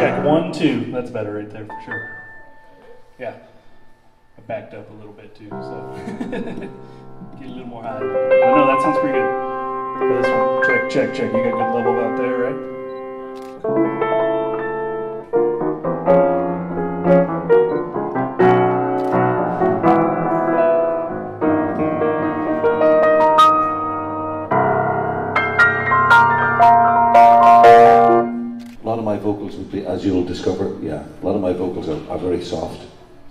check. 1, 2. That's better right there for sure. Yeah. I backed up a little bit too, so get a little more high. Oh, no, that sounds pretty good. For this one. Check, check, check. You got good level out there, right? A lot of my vocals would be, as you'll discover, a lot of my vocals are very soft,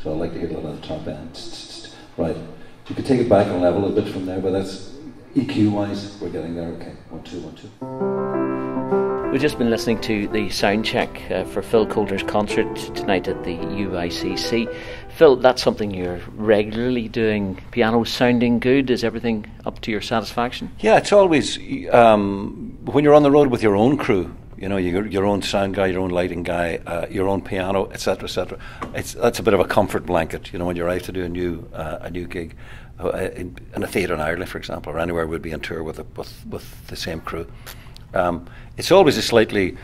so I like to hit a lot of the top end. Right, you could take it back and level a bit from there, but that's EQ-wise, we're getting there. Okay, 1, 2, 1, 2. We've just been listening to the sound check for Phil Coulter's concert tonight at the UICC. Phil, that's something you're regularly doing. Piano sounding good? Is everything up to your satisfaction? Yeah, it's always, when you're on the road with your own crew, you know, your own sound guy, your own lighting guy, your own piano, etc., etc. That's a bit of a comfort blanket, you know, when you arrive to do a new gig in a theatre in Ireland, for example, or anywhere we'd be on tour with the same crew. It's always a slightly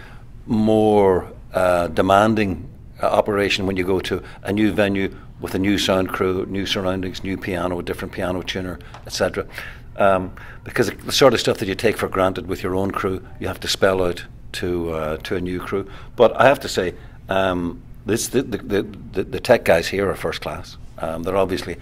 more demanding operation when you go to a new venue with a new sound crew, new surroundings, new piano, a different piano tuner, etc. Because the sort of stuff that you take for granted with your own crew, you have to spell out to a new crew. But I have to say, the tech guys here are first class. They're obviously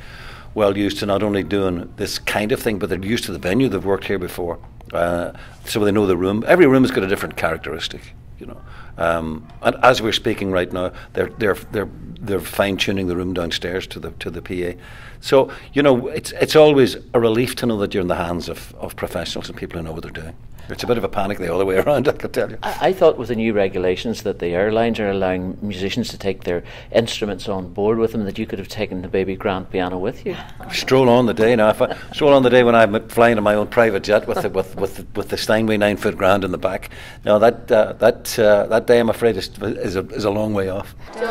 well used to not only doing this kind of thing, but they're used to the venue. They've worked here before, so they know the room. Every room has got a different characteristic, you know. And as we're speaking right now, they're fine tuning the room downstairs to the PA. So you know, it's always a relief to know that you're in the hands of professionals and people who know what they're doing. It's a bit of a panic the other way around, I can tell you. I thought with the new regulations that the airlines are allowing musicians to take their instruments on board with them, that you could have taken the baby grand piano with you. Stroll on the day now. If I stroll on the day when I'm flying in my own private jet with the Steinway 9-foot grand in the back. No, that day I'm afraid is a long way off. Do,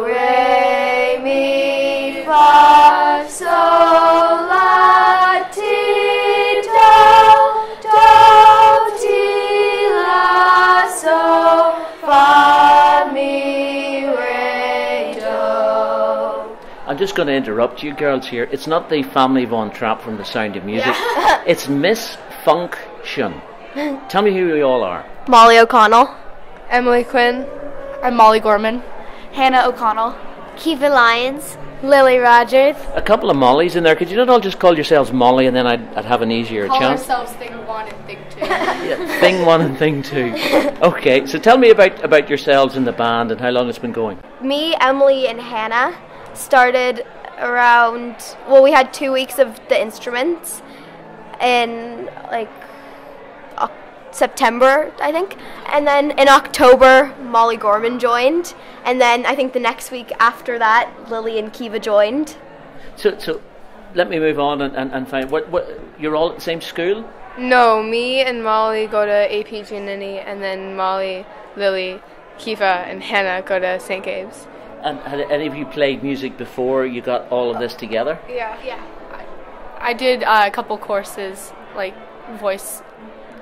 re, mi, fa, sol, la, ti, do, ti, la, so, fa, mi, re, do. I'm just going to interrupt you girls here. It's not the family Von Trapp from The Sound of Music. Yeah. It's MissFunktion. Tell me who you all are. Molly O'Connell, Emily Quinn, I'm Molly Gorman, Hannah O'Connell, Kiva Lyons, Lily Rogers. A couple of Mollys in there. Could you not all just call yourselves Molly, and then I'd have an easier call chance? Call ourselves Thing 1 and Thing 2. Yeah, Thing 1 and Thing 2. Okay, so tell me about yourselves in the band and how long it's been going. Me, Emily, and Hannah started around, well, we had 2 weeks of the instruments in like September, I think, and then in October Molly Gorman joined, and then I think the next week after that Lily and Kiva joined. So let me move on and find what you're all at the same school? No, me and Molly go to AP Giannini, and then Molly, Lily, Kiva, and Hannah go to St. Gabe's. And had any of you played music before you got all of this together? Yeah. I did a couple courses, like voice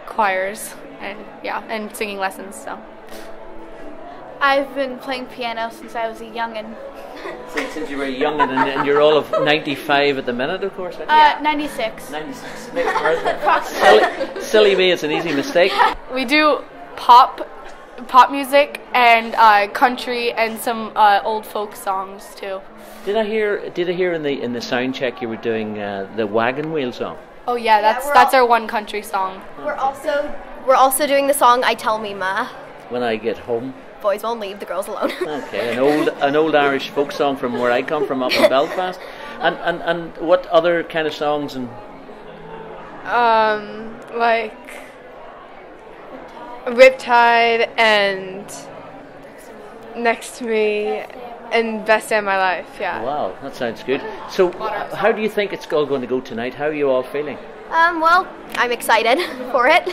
choirs and singing lessons. So I've been playing piano since I was a youngin'. Since you were young, and you're all of 95 at the minute, of course. 96. 96. Silly me, it's an easy mistake. We do pop music and country and some old folk songs too. Did I hear in the sound check you were doing the Wagon Wheel song? Oh yeah, that's our one country song. We're also doing the song I Tell Me Ma. When I Get Home. Boys won't leave the girls alone. Okay, an old Irish folk song from where I come from, up in Belfast. And what other kind of songs and like Riptide and Next to Me and Best Day of My Life, yeah. Wow, that sounds good. So how do you think it's all going to go tonight? How are you all feeling? Well, I'm excited for it.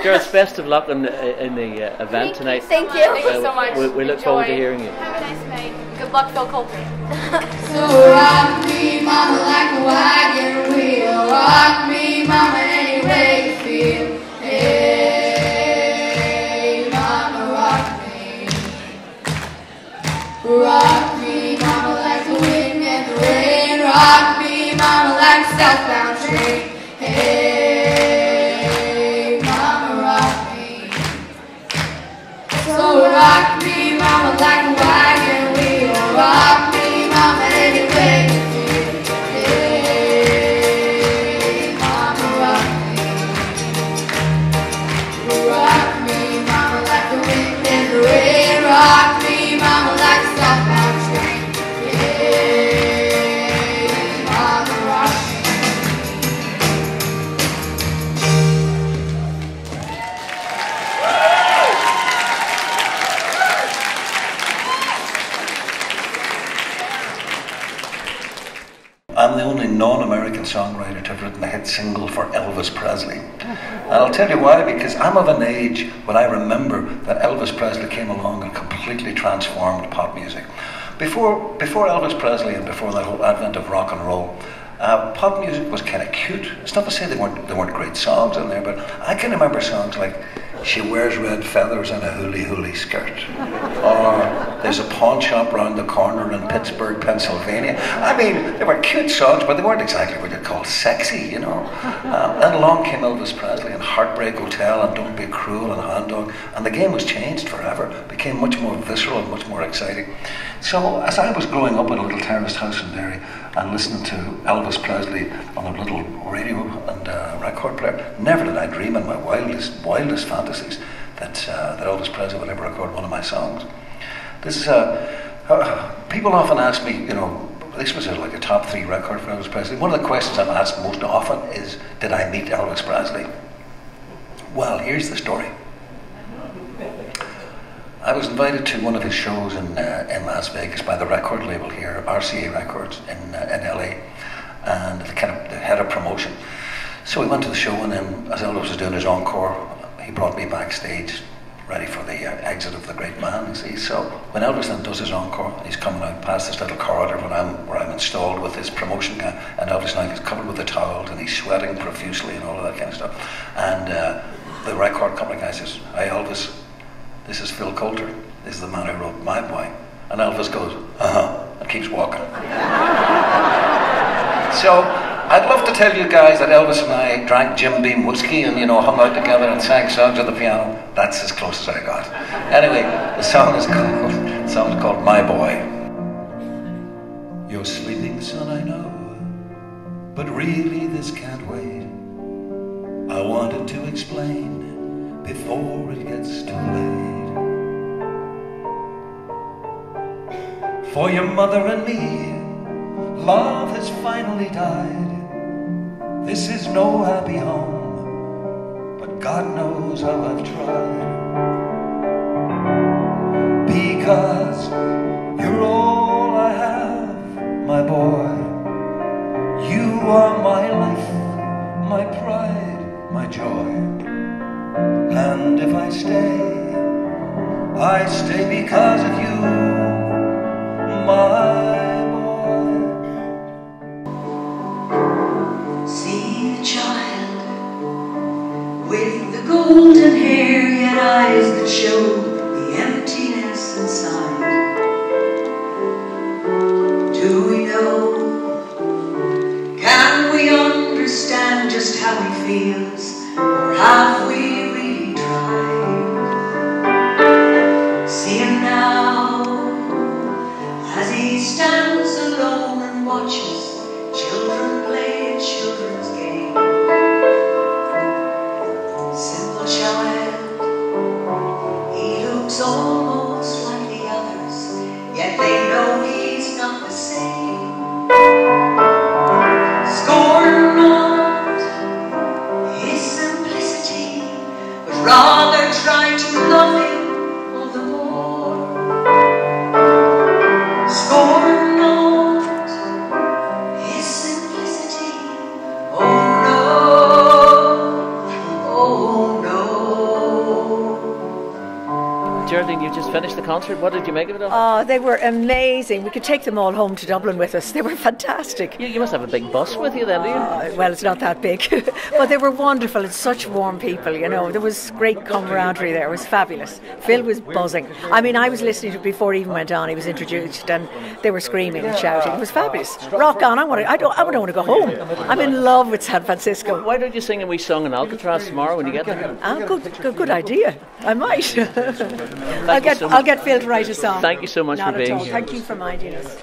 Girls, best of luck in the event tonight. Thank you. Thank you so much. We look forward to hearing you. Have a nice night. Good luck, Phil Coulter. So rock me, mama, like a wagon wheel. Rock me, mama, any way you feel. Hey, mama, rock me. songwriter to have written a hit single for Elvis Presley. And I'll tell you why, because I'm of an age when I remember that Elvis Presley came along and completely transformed pop music. Before Elvis Presley and before that whole advent of rock and roll, pop music was kind of cute. It's not to say there weren't great songs in there, but I can remember songs like "She Wears Red Feathers and a Hooly Hooly Skirt," or "There's a Pawn Shop Round the Corner in Pittsburgh, Pennsylvania." I mean, they were cute songs, but they weren't exactly what you'd call sexy, you know. Then along came Elvis Presley and "Heartbreak Hotel" and "Don't Be Cruel" and "Hound Dog," and the game was changed forever. It became much more visceral and much more exciting. So as I was growing up in a little terraced house in Derry and listening to Elvis Presley on a little radio and record player, never did I dream in my wildest fantasies that Elvis Presley would ever record one of my songs. This is people often ask me, you know, this was like a top 3 record for Elvis Presley. One of the questions I'm asked most often is, did I meet Elvis Presley? Well, here's the story. I was invited to one of his shows in Las Vegas by the record label here, RCA Records in LA, and the head of promotion. So we went to the show, and then as Elvis was doing his encore, he brought me backstage, ready for the exit of the great man. You see, so when Elvis then does his encore, he's coming out past this little corridor where I'm installed with his promotion guy, and Elvis now is covered with the towels and he's sweating profusely and all of that kind of stuff. And the record company guy says, "Hey Elvis, this is Phil Coulter. This is the man who wrote My Boy." And Elvis goes, and keeps walking. So I'd love to tell you guys that Elvis and I drank Jim Beam whiskey and, you know, hung out together and sang songs at the piano. That's as close as I got. Anyway, the song is called My Boy. You're sleeping, son, I know, but really this can't wait. I wanted to explain before it gets too late. For your mother and me, love has finally died. This is no happy home, but God knows how I've tried. Because you're all I have, my boy. You are my life, my pride, my joy. And if I stay because of you, my with the golden hair, yet eyes that show the emptiness inside. Do we know? Can we understand just how he feels? Or have we really tried? See him now as he stands alone and watches children play a children's game. Almost like the others, yet they know he's not the same. Scorn not his simplicity, but rather try to love him all the more. Scorn not his simplicity, oh no, oh no. Geraldine, you just finished the concert. What did you make of it all? Oh, they were amazing. We could take them all home to Dublin with us. They were fantastic. You must have a big bus with you then, do you? Well, it's not that big. But they were wonderful. It's such warm people, you know. There was great camaraderie there. It was fabulous. Phil was buzzing. I mean, I was listening to it before he even went on. He was introduced and they were screaming and shouting. It was fabulous. Rock on. I don't want to go home. I'm in love with San Francisco. Why don't you sing a wee song in Alcatraz tomorrow when you get there? Good idea. I might. I'll get Phil to write a song. Thank you so much Not for being at all. here. Thank you for minding us.